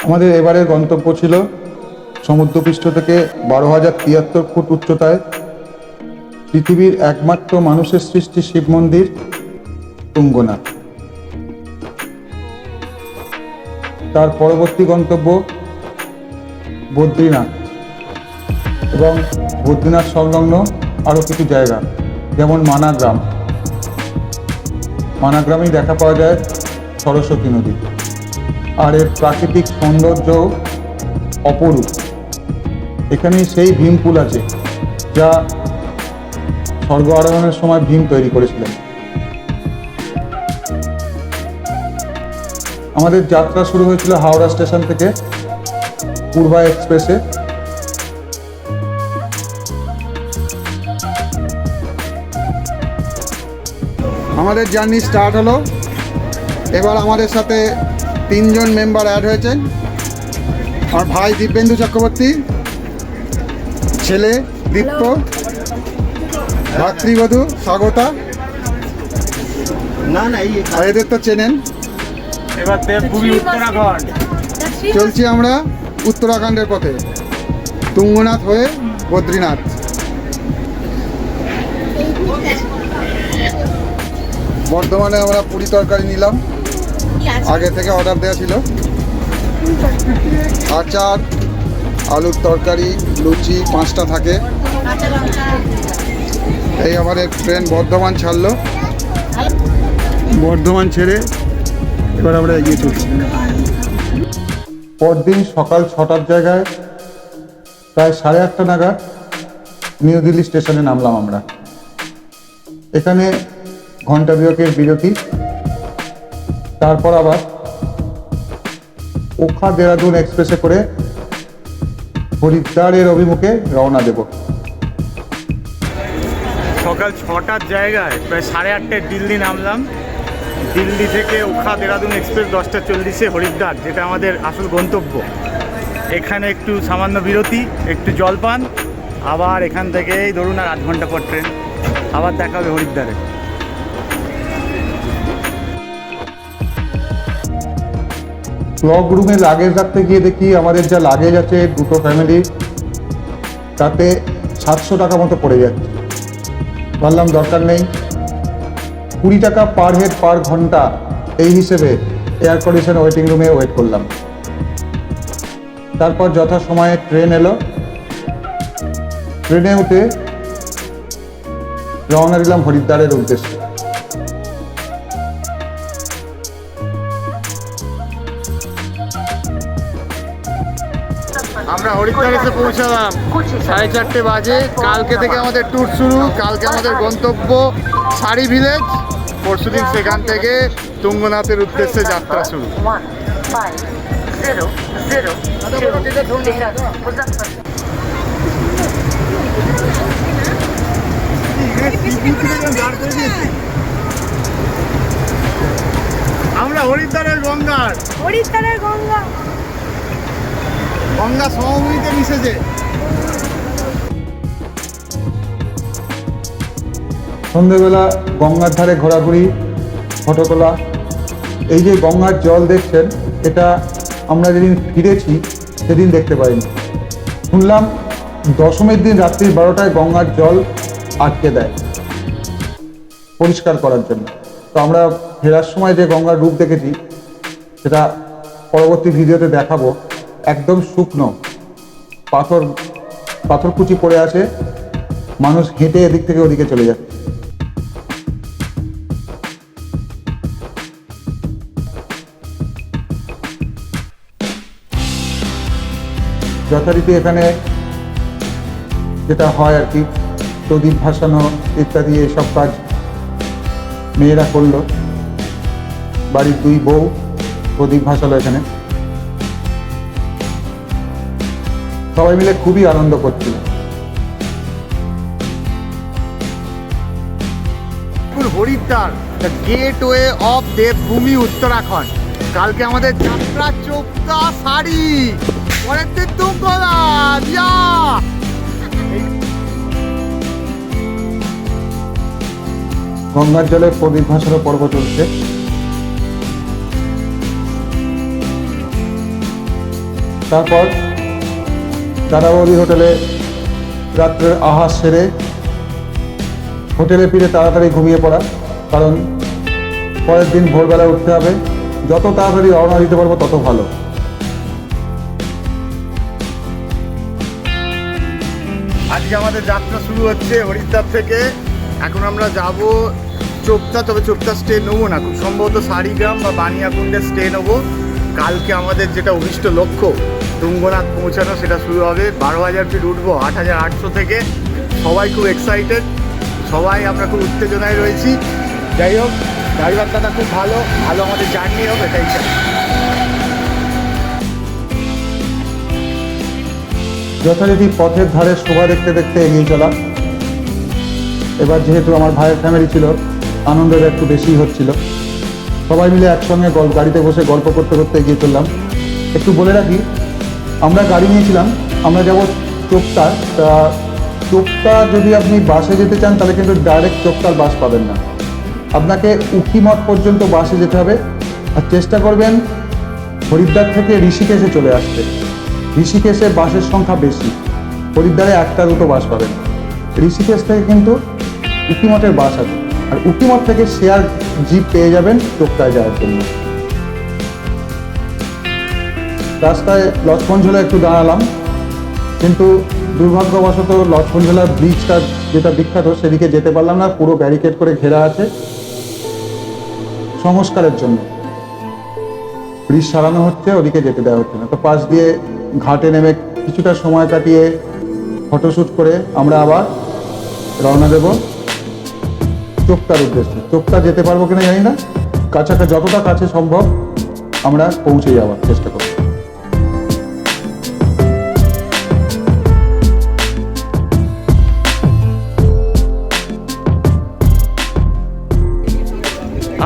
আমাদের এবারের গন্তব্য ছিল সমুদ্রপৃষ্ঠ থেকে 12,073 ফুট উচ্চতায় পৃথিবীর একমাত্র মানুষের সৃষ্টি শিব মন্দির তুঙ্গনাথ। তার পরবর্তী গন্তব্য বদ্রীনাথ এবং বদ্রীনাথ সংলগ্ন আরও কিছু জায়গা, যেমন মানাগ্রাম। মানাগ্রামেই দেখা পাওয়া যায় সরস্বতী নদী, আর এর প্রাকৃতিক সৌন্দর্য অপরূপ। এখানেই সেই ভীমপুল আছে যা স্বর্গ আরোহণের সময় ভীম তৈরি করেছিলেন। আমাদের যাত্রা শুরু হয়েছিল হাওড়া স্টেশন থেকে পূর্বা এক্সপ্রেসে। আমাদের জার্নি স্টার্ট হলো। এবার আমাদের সাথে 3 জন মেম্বার অ্যাড হয়েছেন। আমার ভাই দিব্যেন্দু চক্রবর্তী, ছেলে দীপ্ত, ভাতৃবধূ স্বাগতা। আর এদের তো চেনেন। এবার দেবভূমি উত্তরাখণ্ড চলছি আমরা উত্তরাখণ্ডের পথে, তুঙ্গনাথ হয়ে বদ্রীনাথ। বর্ধমানে আমরা পুরি তরকারি নিলাম, আগে থেকে অর্ডার দেওয়া ছিল। আচার, আলুর তরকারি, লুচি 5টা থাকে। এই আমাদের ট্রেন বর্ধমান ছাড়লো। বর্ধমান ছেড়ে এবার আমরা এগিয়ে চলছি। পরদিন সকাল 6টার জায়গায় প্রায় 8:30 নাগাদ নিউ দিল্লি স্টেশনে নামলাম আমরা। এখানে ঘণ্টা দুয়েকের বিরতি, তারপর আবার ওখা দেরাদুন এক্সপ্রেসে করে হরিদ্বারের অভিমুখে রওনা দেব। সকাল 6টার জায়গায় প্রায় 8:30টায় দিল্লি নামলাম। দিল্লি থেকে ওখা দেরাদুন এক্সপ্রেস 10:40-এ হরিদ্বার, যেটা আমাদের আসল গন্তব্য। এখানে একটু সামান্য বিরতি, একটু জলপান, আবার এখান থেকেই ধরুন আর 8 ঘন্টা পর ট্রেন, আবার দেখা হবে হরিদ্বারে। ক্লক রুমে লাগেজ রাখতে গিয়ে দেখি আমাদের যা লাগেজ আছে 2টো ফ্যামিলি, তাতে 700 টাকা মতো পড়ে যাচ্ছে। বললাম দরকার নেই, 20 টাকা পার হেড পার ঘন্টা, এই হিসেবে এয়ার কন্ডিশন ওয়েটিং রুমে ওয়েট করলাম। তারপর যথাসময়ে ট্রেন এলো। ট্রেনে উঠে রওনা দিলাম হরিদ্বারের উদ্দেশ্যে। আমরা হরিদ্বার এসে পৌঁছালাম 4:30 বাজে। কালকে থেকে আমাদের ট্যুর শুরু। কালকে আমাদের গন্তব্য সারি ভিলেজ, পরশুদিন সেখান থেকে তুঙ্গনাথের উদ্দেশ্যে যাত্রা শুরু। আমরা হরিদ্বারের গঙ্গা সমভূমিতে মিশেছে। সন্ধ্যেবেলা গঙ্গার ধারে ঘোরাঘুরি, ফটো তোলা। এই যে গঙ্গার জল দেখছেন, এটা আমরা যেদিন ফিরেছি সেদিন দেখতে পাইনি। শুনলাম দশমীর দিন রাত্রি 12টায় গঙ্গার জল আটকে দেয় পরিষ্কার করার জন্য। তো আমরা ফেরার সময় যে গঙ্গার রূপ দেখেছি সেটা পরবর্তী ভিডিওতে দেখাবো। একদম শুকনো পাথরকুচি পড়ে আছে, মানুষ হেঁটে এদিক থেকে ওদিকে চলে যাচ্ছে। যথারীতি এখানে যেটা হয় আর কি, প্রদীপ ভাসানো ইত্যাদি এসব কাজ মেয়েরা করলো। বাড়ির 2 বউ প্রদীপ ভাসালো এখানে। সবাই মিলে খুবই আনন্দ করছিল। হরিদ্বার, দ্য গেটওয়ে অফ দেবভূমি উত্তরাখণ্ড। কালকে আমাদের যাত্রা 14 সারি, পরের দিন তুঙ্গনাথ। গঙ্গার জলে প্রদীপ ভাসানো পর্ব চলছে। তারপর দাদাবৌদি হোটেলে রাত্রের আহার সেরে হোটেলে ফিরে তাড়াতাড়ি ঘুমিয়ে পড়া, কারণ পরের দিন ভোরবেলা উঠতে হবে। যত তাড়াতাড়ি রওনা দিতে পারবো তত ভালো। আজকে আমাদের যাত্রা শুরু হচ্ছে হরিদ্বার থেকে। এখন আমরা যাব চোপতা, তবে চোপতা স্টে নেবো না, খুব সম্ভবত সারিগ্রাম বা বানিয়াকুণ্ডে স্টে নেবো। কালকে আমাদের যেটা অভিষ্ট লক্ষ্য তুঙ্গনাথ পৌঁছানো, সেটা শুরু হবে। 12,000 ফিট উঠবো 8,800 থেকে। সবাই খুব এক্সাইটেড, সবাই আমরা খুব উত্তেজনায় রয়েছি। যাই হোক, ড্রাইভার দাদা খুব ভালো আমাদের জার্নি হবে, এটাই চাই। যথারীতি পথের ধারে শোভা দেখতে দেখতে এগিয়ে চলা। এবার যেহেতু আমার ভাইয়ের ফ্যামিলি ছিল, আনন্দের একটু বেশি হচ্ছিল। সবাই মিলে একসঙ্গে গাড়িতে বসে গল্প করতে করতে এগিয়ে চললাম। একটু বলে রাখি, আমরা গাড়ি নিয়েছিলাম, আমরা যাব চোপতা। তা চোপতা যদি আপনি বাসে যেতে চান তাহলে কিন্তু ডাইরেক্ট চোপতার বাস পাবেন না, আপনাকে উখিমঠ পর্যন্ত বাসে যেতে হবে। আর চেষ্টা করবেন হরিদ্বার থেকে ঋষিকেশে চলে আসতে। ঋষিকেশে বাসের সংখ্যা বেশি, হরিদ্বারে 1-2 বাস পাবেন। ঋষিকেশ থেকে কিন্তু উখিমঠের বাস আছে, আর উখিমঠ থেকে শেয়ার জিপ পেয়ে যাবেন চোপতায় যাওয়ার জন্য। রাস্তায় লক্ষ্মণঝোলা একটু দাঁড়ালাম, কিন্তু দুর্ভাগ্যবশত লক্ষ্মণঝোলার ব্রিজটা যেটা বিখ্যাত সেদিকে যেতে পারলাম না, পুরো ব্যারিকেড করে ঘেরা আছে সংস্কারের জন্য। ব্রিজ সারানো হচ্ছে, ওদিকে যেতে দেওয়া হচ্ছে না। তো পাশ দিয়ে ঘাটে নেমে কিছুটা সময় কাটিয়ে ফটোশ্যুট করে আমরা আবার রওনা দেব চোপতার উদ্দেশ্যে। চোপতা যেতে পারবো কিনা জানি না, কাছাকাছি যতটা কাছে সম্ভব আমরা পৌঁছে যাওয়ার চেষ্টা করব।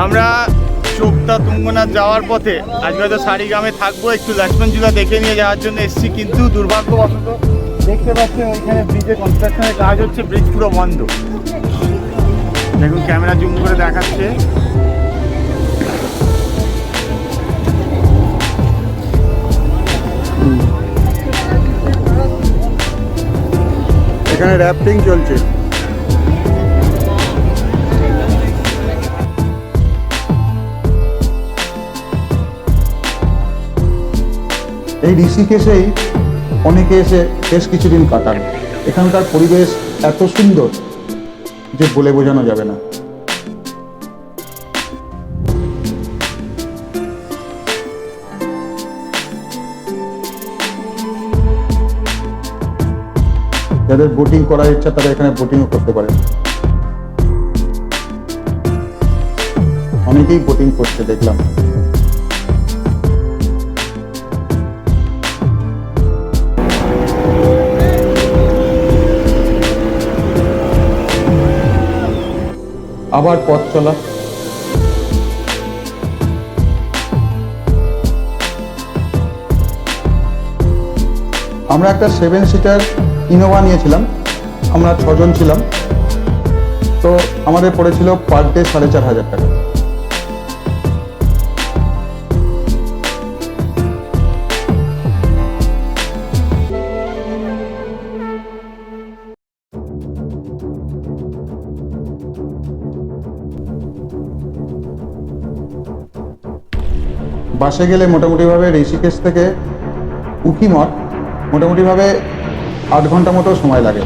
আমরা চোপতা তুঙ্গনাথ যাওয়ার পথে আজকে হয়তো সারিগ্রামে থাকবো, একটু লক্ষ্মণঝুলা দেখে নিয়ে যাওয়ার জন্য এসেছি। কিন্তু দুর্ভাগ্যবশত দেখতে পাচ্ছেন ওইখানে ব্রিজে কনস্ট্রাকশনের কাজ হচ্ছে, ব্রিজ পুরো বন্ধ। দেখুন ক্যামেরা জুম করে দেখাচ্ছে। এখানে র্যাফটিং চলছে। এই ঋষিকেশেই অনেকে এসে বেশ কিছুদিন কাটান। এখানকার পরিবেশ এত সুন্দর যে বলে বোঝানো যাবে না। যাদের বোটিং করার ইচ্ছা তারা এখানে বোটিংও করতে পারে। অনেকেই বোটিং করতে দেখলাম। আবার পথ চলা। আমরা একটা 7 সিটার ইনোভা নিয়েছিলাম, আমরা 6 জন ছিলাম। তো আমাদের পড়েছিল পার ডে 4,500 টাকা। বাসে গেলে মোটামুটিভাবে ঋষিকেশ থেকে উখিমঠ মোটামুটিভাবে 8 ঘন্টা মতো সময় লাগে।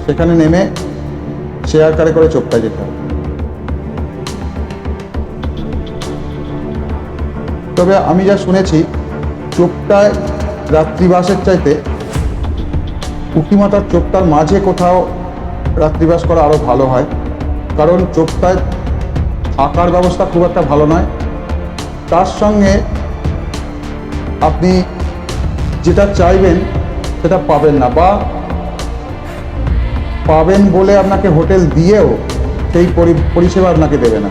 সেখানে নেমে শেয়ার কারে করে চোপতায় যেতে হবে। তবে আমি যা শুনেছি, চোপতায় রাত্রিবাসের চাইতে উখিমঠ আর চোপতার মাঝে কোথাও রাত্রিবাস করা আরও ভালো হয়, কারণ চোপতায় থাকার ব্যবস্থা খুব একটা ভালো নয়। তার সঙ্গে আপনি যেটা চাইবেন সেটা পাবেন না, বা পাবেন বলে আপনাকে হোটেল দিয়েও সেই পরিষেবা আপনাকে দেবে না।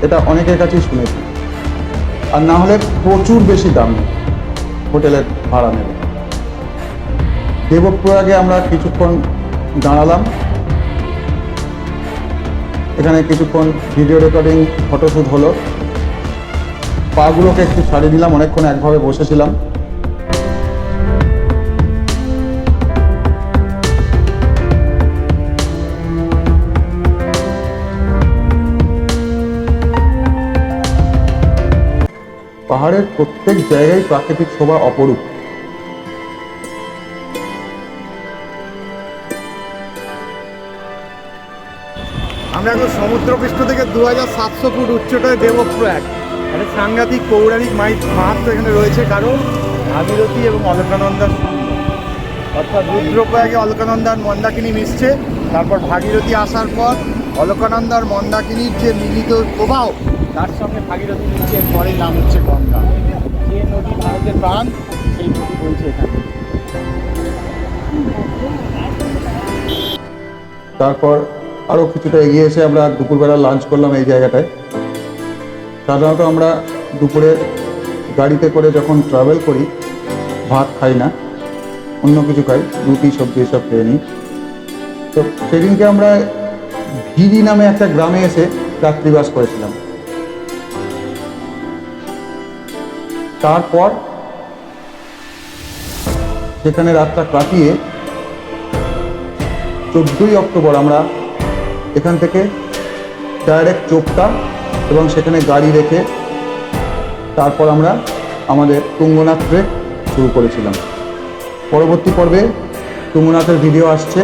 এটা অনেকের কাছেই শুনেছি। আর না হলে প্রচুর বেশি দাম হোটেলের ভাড়া নেবে। দেবপ্রয়াগে আমরা কিছুক্ষণ দাঁড়ালাম, এখানে কিছুক্ষণ ভিডিও রেকর্ডিং ফটোশ্যুট হলো। পাগুলোকে একটু ছাড়িয়ে নিলাম, অনেকক্ষণ একভাবে বসেছিলাম। পাহাড়ের প্রত্যেক জায়গায় প্রাকৃতিক শোভা অপরূপ। আমরা এখন সমুদ্রপৃষ্ঠ থেকে 2700 ফুট উচ্চতায় দেবপ্রয়াগ। একটা সাংঘাতিক পৌরাণিক মাহাত্ম্য এখানে রয়েছে, কারণ ভাগীরথী এবং অলকানন্দার সঙ্গে, অর্থাৎ রুদ্রপ্রয়াগে অলকানন্দার মন্দাকিনী মিশছে, তারপর ভাগীরথী আসার পর অলকানন্দার মন্দাকিনীর যে মিলিত প্রবাহ, তার সঙ্গে ভাগীরথী মিশছে, পরেই নাম হচ্ছে গঙ্গা। যে নদী ভারতের প্রাণ, সেই নদী বলছে এখানে। তারপর আরও কিছুটা এগিয়ে এসে আমরা দুপুরবেলা লাঞ্চ করলাম এই জায়গাটায়। সাধারণত আমরা দুপুরে গাড়িতে করে যখন ট্রাভেল করি ভাত খাই না, অন্য কিছু খাই, রুটি সবজি এসব খেয়ে নিই। তো সেদিনকে আমরা ভিরি নামে একটা গ্রামে এসে রাত্রিবাস করেছিলাম। তারপর সেখানে রাতটা কাটিয়ে 14ই অক্টোবর আমরা এখান থেকে ডাইরেক্ট চোপতা এবং সেখানে গাড়ি রেখে তারপর আমরা আমাদের তুঙ্গনাথ ট্রেক শুরু করেছিলাম। পরবর্তী পর্বে তুঙ্গনাথের ভিডিও আসছে,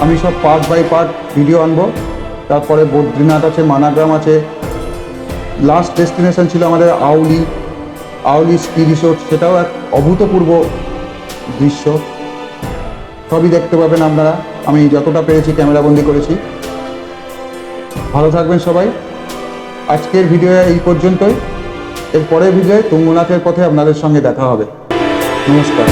আমি সব পার্ট বাই পার্ট ভিডিও আনবো। তারপরে বদ্রীনাথ আছে, মানাগ্রাম আছে, লাস্ট ডেস্টিনেশন ছিল আমাদের আউলি স্কি রিসোর্ট, সেটাও এক অভূতপূর্ব দৃশ্য। সবই দেখতে পাবেন আপনারা, আমি যতটা পেরেছি ক্যামেরাবন্দি করেছি। ভালো থাকবেন সবাই। আজকের ভিডিও এই পর্যন্তই। এর পরের ভিডিওয়ে তুঙ্গনাথের পথে আপনাদের সঙ্গে দেখা হবে। নমস্কার।